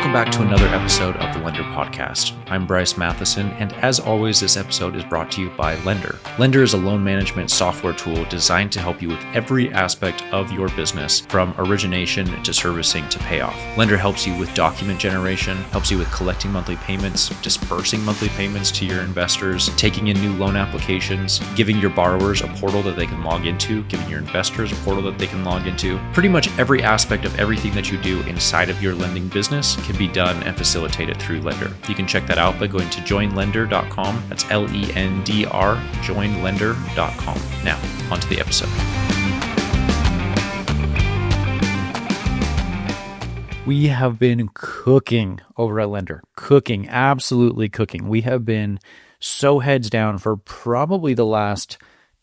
Welcome back to another episode of the Lender Podcast. I'm Bryce Matheson, and as always, this episode is brought to you by Lender. Lender is a loan management software tool designed to help you with every aspect of your business, from origination to servicing to payoff. Lender helps you with document generation, helps you with collecting monthly payments, dispersing monthly payments to your investors, taking in new loan applications, giving your borrowers a portal that they can log into, giving your investors a portal that they can log into. Pretty much every aspect of everything that you do inside of your lending business can be done and facilitated through Lender. You can check that out by going to joinlender.com. That's LENDR, joinlender.com. Now, on to the episode. We have been cooking over at Lender. Cooking, absolutely cooking. We have been so heads down for probably the last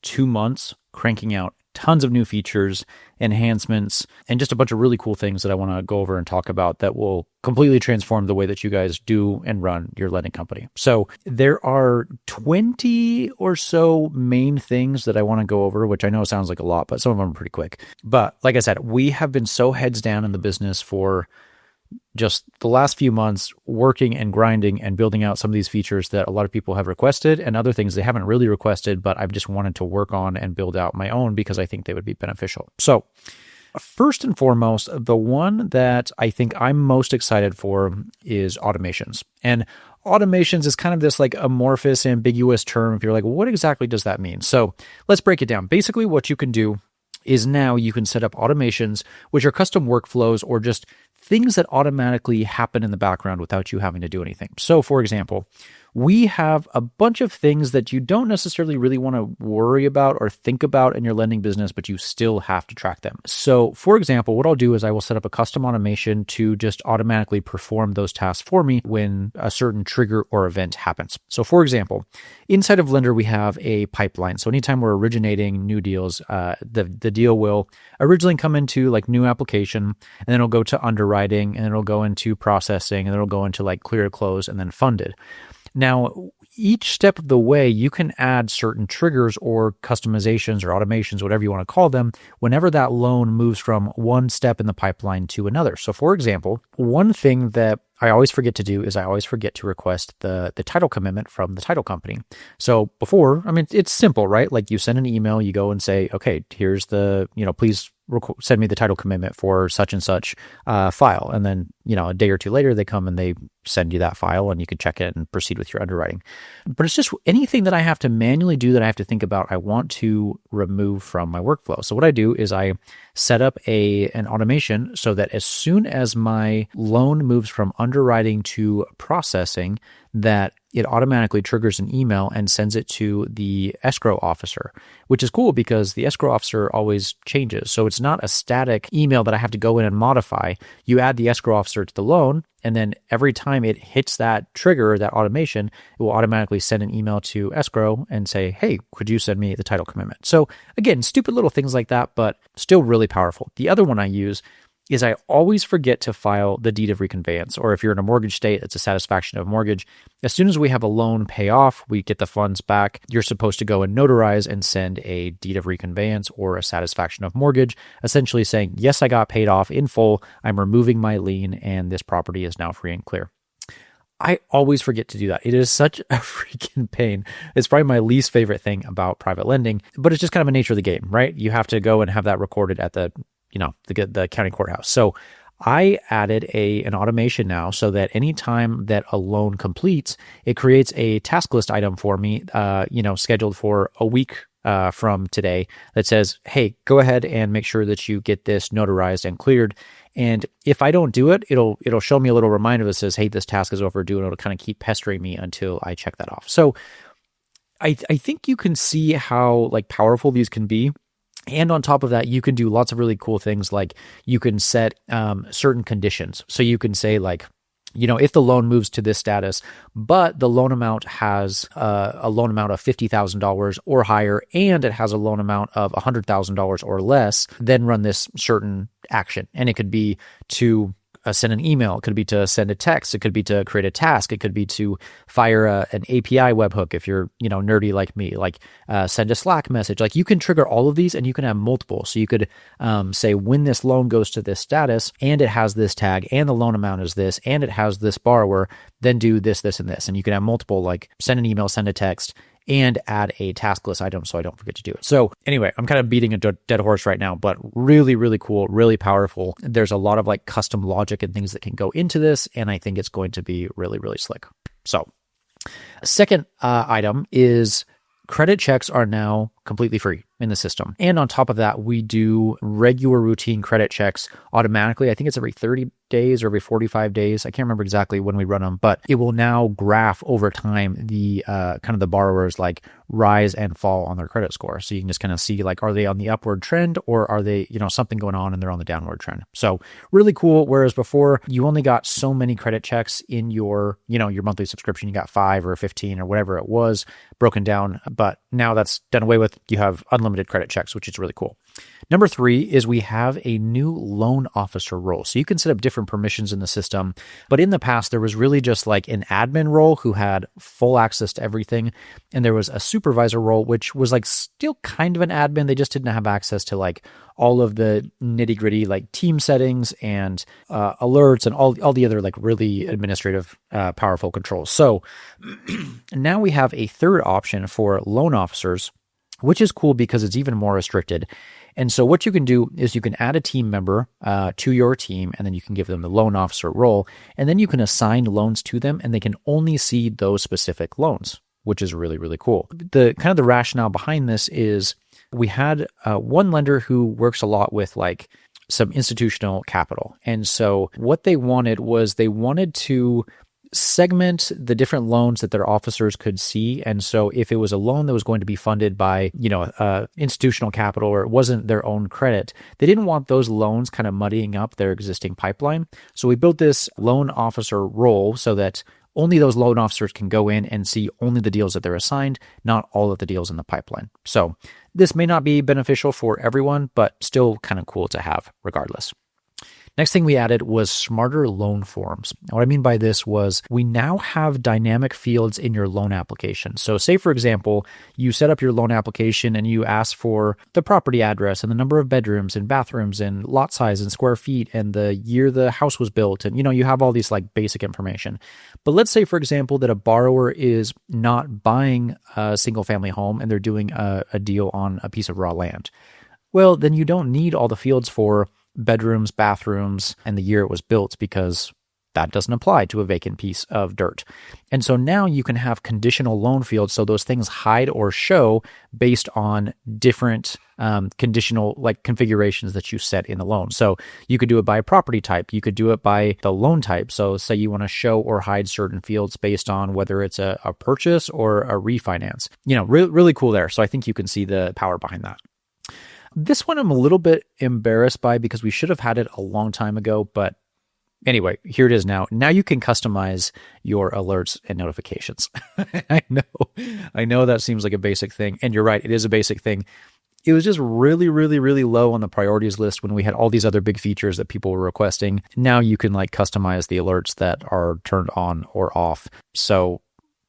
2 months, cranking out tons of new features, enhancements, and just a bunch of really cool things that I want to go over and talk about that will completely transform the way that you guys do and run your lending company. So there are 20 or so main things that I want to go over, which I know sounds like a lot, but some of them are pretty quick. But like I said, we have been so heads down in the business for just the last few months, working and grinding and building out some of these features that a lot of people have requested and other things they haven't really requested, but I've just wanted to work on and build out my own because I think they would be beneficial. So first and foremost, the one that I think I'm most excited for is automations. And automations is kind of this like amorphous, ambiguous term. If you're like, what exactly does that mean? So let's break it down. Basically, what you can do is now you can set up automations, which are custom workflows or just things that automatically happen in the background without you having to do anything. So for example, we have a bunch of things that you don't necessarily really want to worry about or think about in your lending business, but you still have to track them. So for example, what I'll do is I will set up a custom automation to just automatically perform those tasks for me when a certain trigger or event happens. So for example, inside of Lender, we have a pipeline. So anytime we're originating new deals, the deal will originally come into like new application, and then it'll go to underwriting, and then it'll go into processing, and then it'll go into like clear, close, and then funded. Now, each step of the way, you can add certain triggers or customizations or automations, whatever you want to call them, whenever that loan moves from one step in the pipeline to another. So for example, one thing that I always forget to do is I always forget to request the title commitment from the title company. So before, I mean, it's simple, right? Like you send an email, you go and say, okay, here's the, please send me the title commitment for such and such file. And then, a day or two later, they come and they send you that file and you can check it and proceed with your underwriting. But it's just anything that I have to manually do that I have to think about, I want to remove from my workflow. So what I do is I set up an automation so that as soon as my loan moves from underwriting to processing, that it automatically triggers an email and sends it to the escrow officer, which is cool because the escrow officer always changes. So it's not a static email that I have to go in and modify. You add the escrow officer to the loan, and then every time it hits that trigger, that automation, it will automatically send an email to escrow and say, hey, could you send me the title commitment? So again, stupid little things like that, but still really powerful. The other one I use is I always forget to file the deed of reconveyance, or if you're in a mortgage state, it's a satisfaction of mortgage. As soon as we have a loan pay off, we get the funds back, you're supposed to go and notarize and send a deed of reconveyance or a satisfaction of mortgage, essentially saying, yes, I got paid off in full, I'm removing my lien, and this property is now free and clear. I always forget to do that. It is such a freaking pain. It's probably my least favorite thing about private lending, but it's just kind of a nature of the game, right? You have to go and have that recorded at the county courthouse. So I added an automation now so that anytime that a loan completes, it creates a task list item for me, scheduled for a week from today that says, hey, go ahead and make sure that you get this notarized and cleared. And if I don't do it, it'll show me a little reminder that says, hey, this task is overdue, and it'll kind of keep pestering me until I check that off. So I think you can see how like powerful these can be. And on top of that, you can do lots of really cool things, like you can set certain conditions. So you can say like, if the loan moves to this status, but the loan amount has a loan amount of $50,000 or higher, and it has a loan amount of $100,000 or less, then run this certain action. And it could be to send an email. It could be to send a text. It could be to create a task. It could be to fire an API webhook if you're, nerdy like me, like send a Slack message. Like you can trigger all of these and you can have multiple. So you could say when this loan goes to this status and it has this tag and the loan amount is this and it has this borrower, then do this, this, and this. And you can have multiple, like send an email, send a text, and add a task list item so I don't forget to do it. So anyway, I'm kind of beating a dead horse right now, but really, really cool, really powerful. There's a lot of like custom logic and things that can go into this, and I think it's going to be really, really slick. So second item is credit checks are now completely free in the system. And on top of that, we do regular routine credit checks automatically. I think it's every 30 days or every 45 days. I can't remember exactly when we run them, but it will now graph over time the kind of the borrowers like rise and fall on their credit score. So you can just kind of see like, are they on the upward trend or are they, something going on and they're on the downward trend. So really cool. Whereas before you only got so many credit checks in your, your monthly subscription, you got 5 or 15 or whatever it was broken down. But now that's done away with. You have unlimited credit checks, which is really cool. Number 3 is we have a new loan officer role. So you can set up different permissions in the system. But in the past, there was really just like an admin role who had full access to everything. And there was a supervisor role, which was like still kind of an admin. They just didn't have access to like all of the nitty gritty like team settings and alerts and all the other like really administrative powerful controls. So now we have a third option for loan officers, which is cool because it's even more restricted. And so what you can do is you can add a team member to your team, and then you can give them the loan officer role, and then you can assign loans to them, and they can only see those specific loans, which is really, really cool. The kind of the rationale behind this is we had one lender who works a lot with like some institutional capital. And so what they wanted was they wanted to segment the different loans that their officers could see. And so if it was a loan that was going to be funded by, institutional capital or it wasn't their own credit, they didn't want those loans kind of muddying up their existing pipeline. So we built this loan officer role so that only those loan officers can go in and see only the deals that they're assigned, not all of the deals in the pipeline. So this may not be beneficial for everyone, but still kind of cool to have regardless. Next thing we added was smarter loan forms. What I mean by this was we now have dynamic fields in your loan application. So say, for example, you set up your loan application and you ask for the property address and the number of bedrooms and bathrooms and lot size and square feet and the year the house was built. And, you have all these like basic information. But let's say, for example, that a borrower is not buying a single family home and they're doing a deal on a piece of raw land. Well, then you don't need all the fields for bedrooms, bathrooms, and the year it was built because that doesn't apply to a vacant piece of dirt. And so now you can have conditional loan fields so those things hide or show based on different conditional like configurations that you set in the loan. So you could do it by property type. You could do it by the loan type. So say you want to show or hide certain fields based on whether it's a purchase or a refinance. Really cool there. So I think you can see the power behind that. This one I'm a little bit embarrassed by because we should have had it a long time ago, but anyway, here it is now. Now you can customize your alerts and notifications. I know that seems like a basic thing, and you're right, it is a basic thing. It was just really, really, really low on the priorities list when we had all these other big features that people were requesting. Now you can like customize the alerts that are turned on or off. So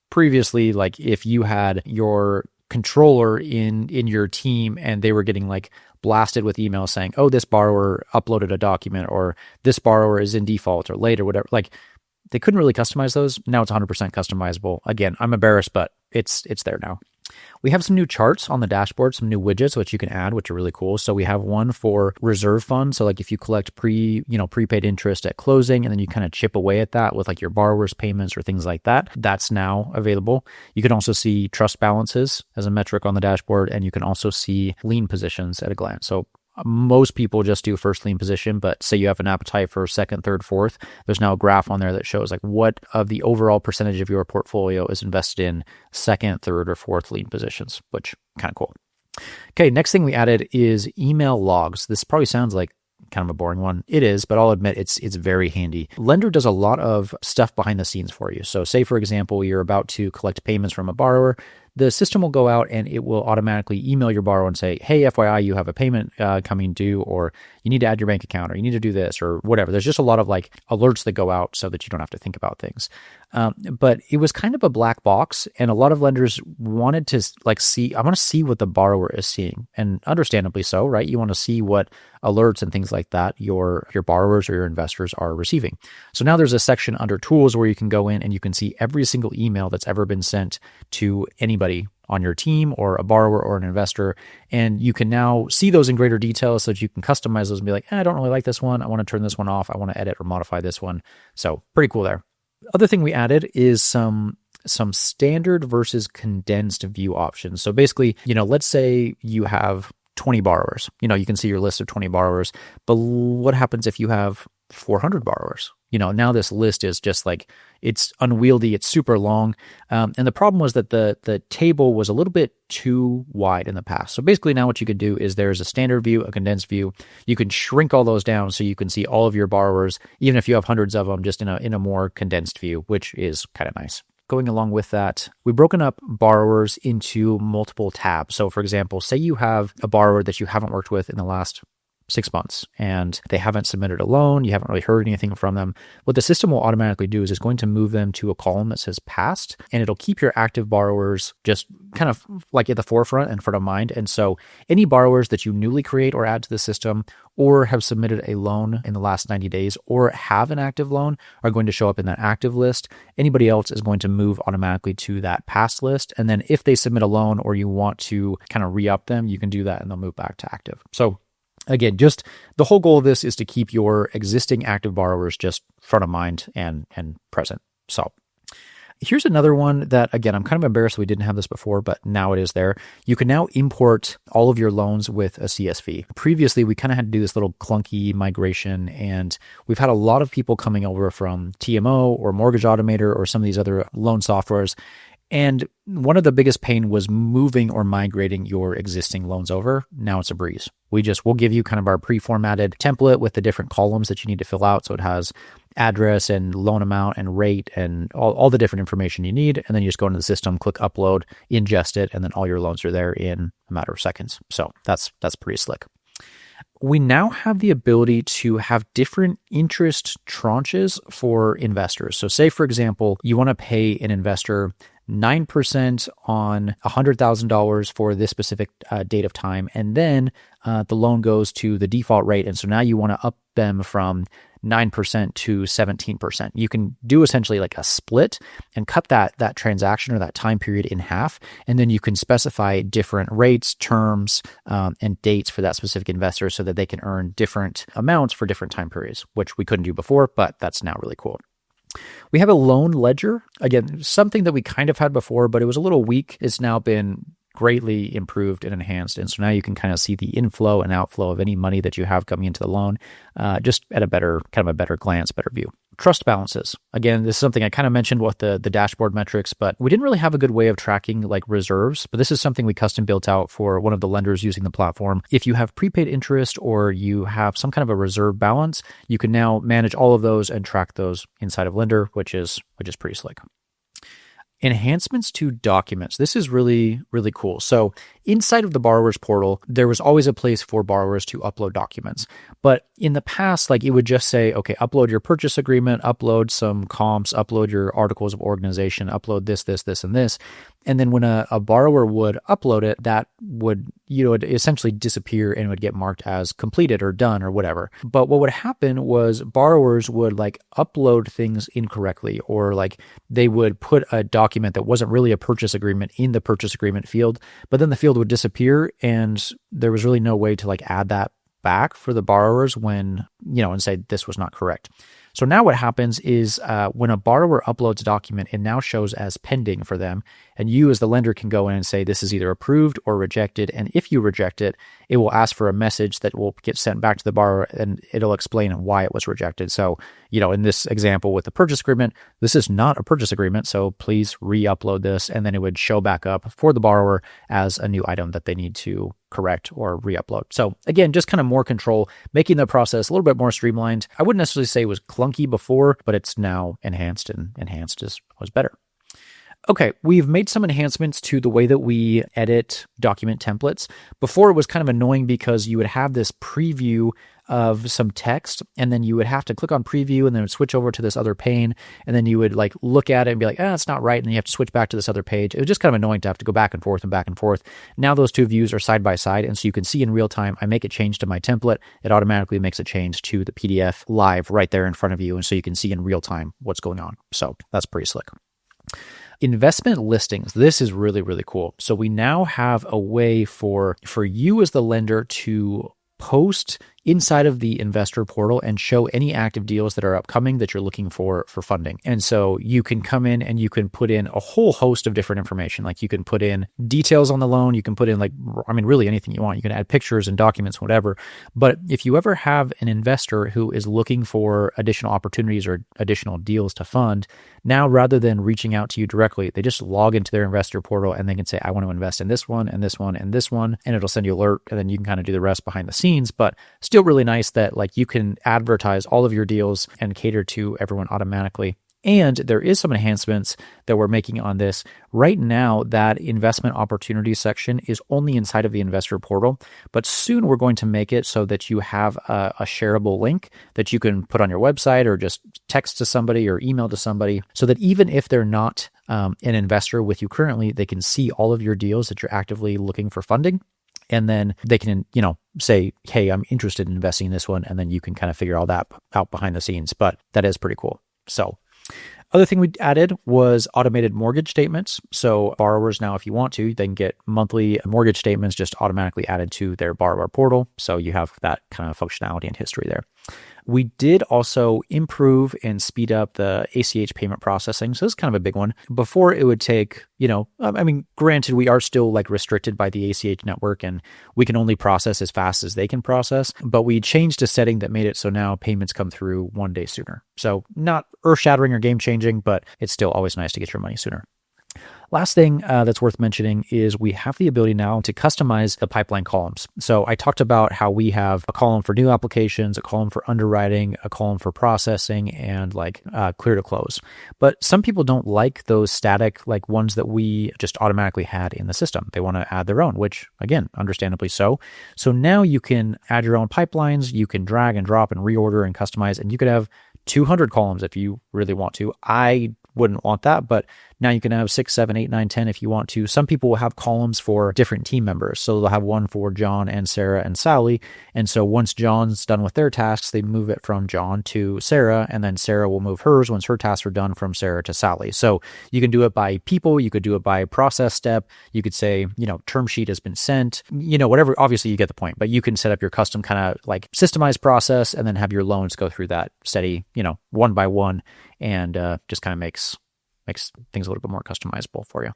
previously, like if you had your controller in your team and they were getting like blasted with emails saying, oh, this borrower uploaded a document or this borrower is in default or late or whatever, like they couldn't really customize those. Now it's 100% customizable. Again, I'm embarrassed, but it's there now. We have some new charts on the dashboard, some new widgets which you can add, which are really cool. So we have one for reserve fund. So like if you collect prepaid interest at closing and then you kind of chip away at that with like your borrower's payments or things like that, that's now available. You can also see trust balances as a metric on the dashboard, and you can also see lien positions at a glance. So most people just do first lien position, but say you have an appetite for second, third, fourth, there's now a graph on there that shows like what of the overall percentage of your portfolio is invested in second, third, or fourth lien positions, which kind of cool. Okay, next thing we added is email logs. This probably sounds like kind of a boring one. It is, but I'll admit it's very handy. Lender does a lot of stuff behind the scenes for you. So say, for example, you're about to collect payments from a borrower. The system will go out and it will automatically email your borrower and say, hey, FYI, you have a payment coming due, or you need to add your bank account, or you need to do this, or whatever. There's just a lot of like alerts that go out so that you don't have to think about things. But it was kind of a black box, and a lot of lenders wanted to like see, I want to see what the borrower is seeing, and understandably so, right? You want to see what alerts and things like that your borrowers or your investors are receiving. So now there's a section under tools where you can go in and you can see every single email that's ever been sent to anybody on your team or a borrower or an investor. And you can now see those in greater detail so that you can customize those and be like, I don't really like this one. I want to turn this one off. I want to edit or modify this one. So pretty cool there. Other thing we added is some standard versus condensed view options. So basically, let's say you have 20 borrowers. You can see your list of 20 borrowers, but what happens if you have 400 borrowers? Now this list is just like, it's unwieldy, it's super long. And the problem was that the table was a little bit too wide in the past. So basically now what you could do is there's a standard view, a condensed view. You can shrink all those down so you can see all of your borrowers, even if you have hundreds of them, just in a more condensed view, which is kind of nice. Going along with that, we've broken up borrowers into multiple tabs. So for example, say you have a borrower that you haven't worked with in the last 6 months and they haven't submitted a loan, you haven't really heard anything from them. What the system will automatically do is it's going to move them to a column that says past, and it'll keep your active borrowers just kind of like at the forefront and front of mind. And so any borrowers that you newly create or add to the system, or have submitted a loan in the last 90 days, or have an active loan, are going to show up in that active list. Anybody else is going to move automatically to that past list. And then if they submit a loan or you want to kind of re-up them, you can do that and they'll move back to active. So again, just the whole goal of this is to keep your existing active borrowers just front of mind and present. So here's another one that, again, I'm kind of embarrassed we didn't have this before, but now it is there. You can now import all of your loans with a CSV. Previously, we kind of had to do this little clunky migration, and we've had a lot of people coming over from TMO or Mortgage Automator or some of these other loan softwares. And one of the biggest pain was moving or migrating your existing loans over. Now it's a breeze. We'll give you kind of our pre-formatted template with the different columns that you need to fill out. So it has address and loan amount and rate and all the different information you need. And then you just go into the system, click upload, ingest it, and then all your loans are there in a matter of seconds. So that's pretty slick. We now have the ability to have different interest tranches for investors. So say, for example, you want to pay an investor 9% on $100,000 for this specific date of time. And then the loan goes to the default rate. And so now you want to up them from 9% to 17%. You can do essentially like a split and cut that transaction or that time period in half. And then you can specify different rates, terms, and dates for that specific investor so that they can earn different amounts for different time periods, which we couldn't do before, but that's now really cool. We have a loan ledger. Again, something that we kind of had before, but it was a little weak. It's now been greatly improved and enhanced. And so now you can kind of see the inflow and outflow of any money that you have coming into the loan, just at a better glance, better view. Trust balances. Again, this is something I kind of mentioned with the dashboard metrics, but we didn't really have a good way of tracking like reserves, but this is something we custom built out for one of the lenders using the platform. If you have prepaid interest or you have some kind of a reserve balance, you can now manage all of those and track those inside of Lender, which is pretty slick. Enhancements to documents. This is really, really cool. So inside of the borrower's portal, there was always a place for borrowers to upload documents. But in the past, like it would just say, okay, upload your purchase agreement, upload some comps, upload your articles of organization, upload this, and this. And then when a borrower would upload it, that would, it'd essentially disappear and would get marked as completed or done or whatever. But what would happen was borrowers would like upload things incorrectly, or like they would put a document that wasn't really a purchase agreement in the purchase agreement field, but then the field would disappear and there was really no way to like add that back for the borrowers when, and say this was not correct. So now what happens is when a borrower uploads a document, it now shows as pending for them. And you as the lender can go in and say this is either approved or rejected. And if you reject it, it will ask for a message that will get sent back to the borrower and it'll explain why it was rejected. So, in this example with the purchase agreement, this is not a purchase agreement. So please re-upload this. And then it would show back up for the borrower as a new item that they need to correct or re-upload. So again, just kind of more control, making the process a little bit more streamlined. I wouldn't necessarily say it was clunky before, but it's now enhanced, and enhanced was better. Okay, we've made some enhancements to the way that we edit document templates. Before, it was kind of annoying because you would have this preview of some text, and then you would have to click on preview and then it would switch over to this other pane, and then you would like look at it and be like, it's not right, and then you have to switch back to this other page. It was just kind of annoying to have to go back and forth and back and forth. Now those two views are side by side, and so you can see in real time. I make a change to my template, it automatically makes a change to the PDF live right there in front of you, and so you can see in real time what's going on. So that's pretty slick. Investment listings. This is really, really cool. So we now have a way for you as the lender to post inside of the investor portal and show any active deals that are upcoming that you're looking for funding. And so you can come in and you can put in a whole host of different information. Like you can put in details on the loan. You can put in really anything you want. You can add pictures and documents, whatever. But if you ever have an investor who is looking for additional opportunities or additional deals to fund, now rather than reaching out to you directly, they just log into their investor portal and they can say, I want to invest in this one and this one and this one. And it'll send you an alert, and then you can kind of do the rest behind the scenes. But still really nice that like you can advertise all of your deals and cater to everyone automatically. And there is some enhancements that we're making on this. Right now, that investment opportunities section is only inside of the investor portal, but soon we're going to make it so that you have a shareable link that you can put on your website or just text to somebody or email to somebody, so that even if they're not an investor with you currently, they can see all of your deals that you're actively looking for funding. And then they can, say, hey, I'm interested in investing in this one. And then you can kind of figure all that out behind the scenes. But that is pretty cool. So other thing we added was automated mortgage statements. So borrowers now, if you want to, they can get monthly mortgage statements just automatically added to their borrower portal. So you have that kind of functionality and history there. We did also improve and speed up the ACH payment processing. So this is kind of a big one. Before it would take, granted, we are still like restricted by the ACH network and we can only process as fast as they can process, but we changed a setting that made it so now payments come through 1 day sooner. So not earth-shattering or game-changing, but it's still always nice to get your money sooner. Last thing that's worth mentioning is we have the ability now to customize the pipeline columns. So I talked about how we have a column for new applications, a column for underwriting, a column for processing, and clear to close. But some people don't like those static ones that we just automatically had in the system. They want to add their own, which again, understandably so. So now you can add your own pipelines. You can drag and drop and reorder and customize, and you could have 200 columns if you really want to. I wouldn't want that, but now you can have 6, 7, 8, 9, 10 if you want to. Some people will have columns for different team members. So they'll have one for John and Sarah and Sally. And so once John's done with their tasks, they move it from John to Sarah, and then Sarah will move hers once her tasks are done from Sarah to Sally. So you can do it by people, you could do it by process step. You could say, term sheet has been sent, whatever. Obviously you get the point, but you can set up your custom kind of systemized process and then have your loans go through that steady, one by one, and just kind of makes things a little bit more customizable for you.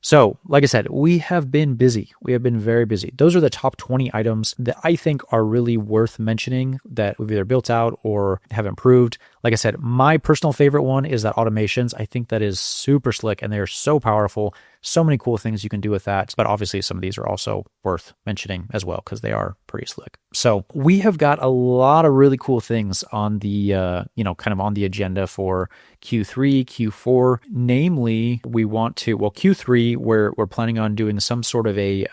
So, like I said, we have been busy. We have been very busy. Those are the top 20 items that I think are really worth mentioning that we've either built out or have improved. Like I said, my personal favorite one is that automations. I think that is super slick and they're so powerful. So many cool things you can do with that. But obviously some of these are also worth mentioning as well because they are pretty slick. So we have got a lot of really cool things on the, kind of on the agenda for Q3, Q4. Namely, we want to, Q3, we're planning on doing some sort of a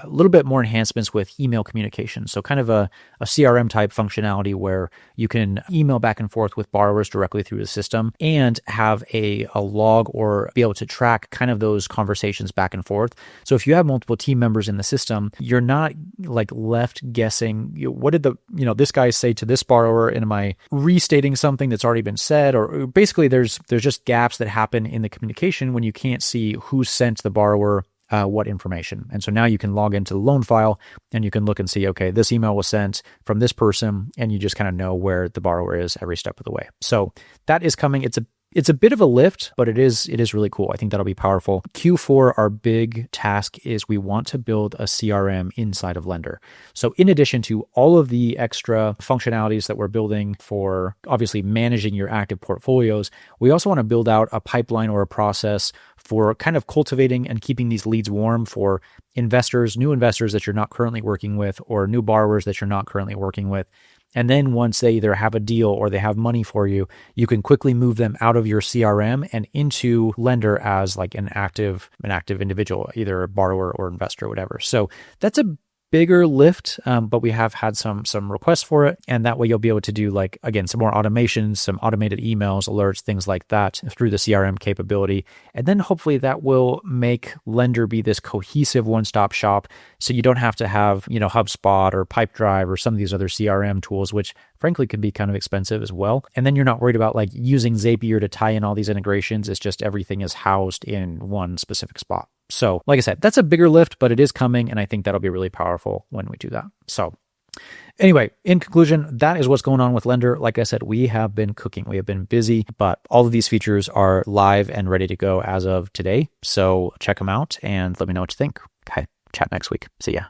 little bit more enhancements with email communication. So kind of a CRM type functionality where you can email back and forth with borrowers directly through the system and have a log or be able to track kind of those conversations back and forth. So if you have multiple team members in the system, you're not left guessing, what did this guy say to this borrower? And am I restating something that's already been said? Or basically there's just gaps that happen in the communication when you can't see who sent the borrower what information. And so now you can log into the loan file and you can look and see, okay, this email was sent from this person, and you just kind of know where the borrower is every step of the way. So that is coming. It's a bit of a lift, but it is really cool. I think that'll be powerful. Q4, our big task is we want to build a CRM inside of Lender. So in addition to all of the extra functionalities that we're building for obviously managing your active portfolios, we also want to build out a pipeline or a process for kind of cultivating and keeping these leads warm for investors, new investors that you're not currently working with, or new borrowers that you're not currently working with. And then once they either have a deal or they have money for you, you can quickly move them out of your CRM and into Lender as like an active individual, either a borrower or investor, or whatever. So that's a bigger lift, but we have had some requests for it. And that way you'll be able to do, like, again, some more automations, some automated emails, alerts, things like that through the CRM capability. And then hopefully that will make Lender be this cohesive one-stop shop. So you don't have to have, HubSpot or Pipedrive or some of these other CRM tools, which frankly could be kind of expensive as well. And then you're not worried about like using Zapier to tie in all these integrations. It's just everything is housed in one specific spot. So like I said, that's a bigger lift, but it is coming. And I think that'll be really powerful when we do that. So anyway, in conclusion, that is what's going on with Lender. Like I said, we have been cooking. We have been busy, but all of these features are live and ready to go as of today. So check them out and let me know what you think. Okay, chat next week. See ya.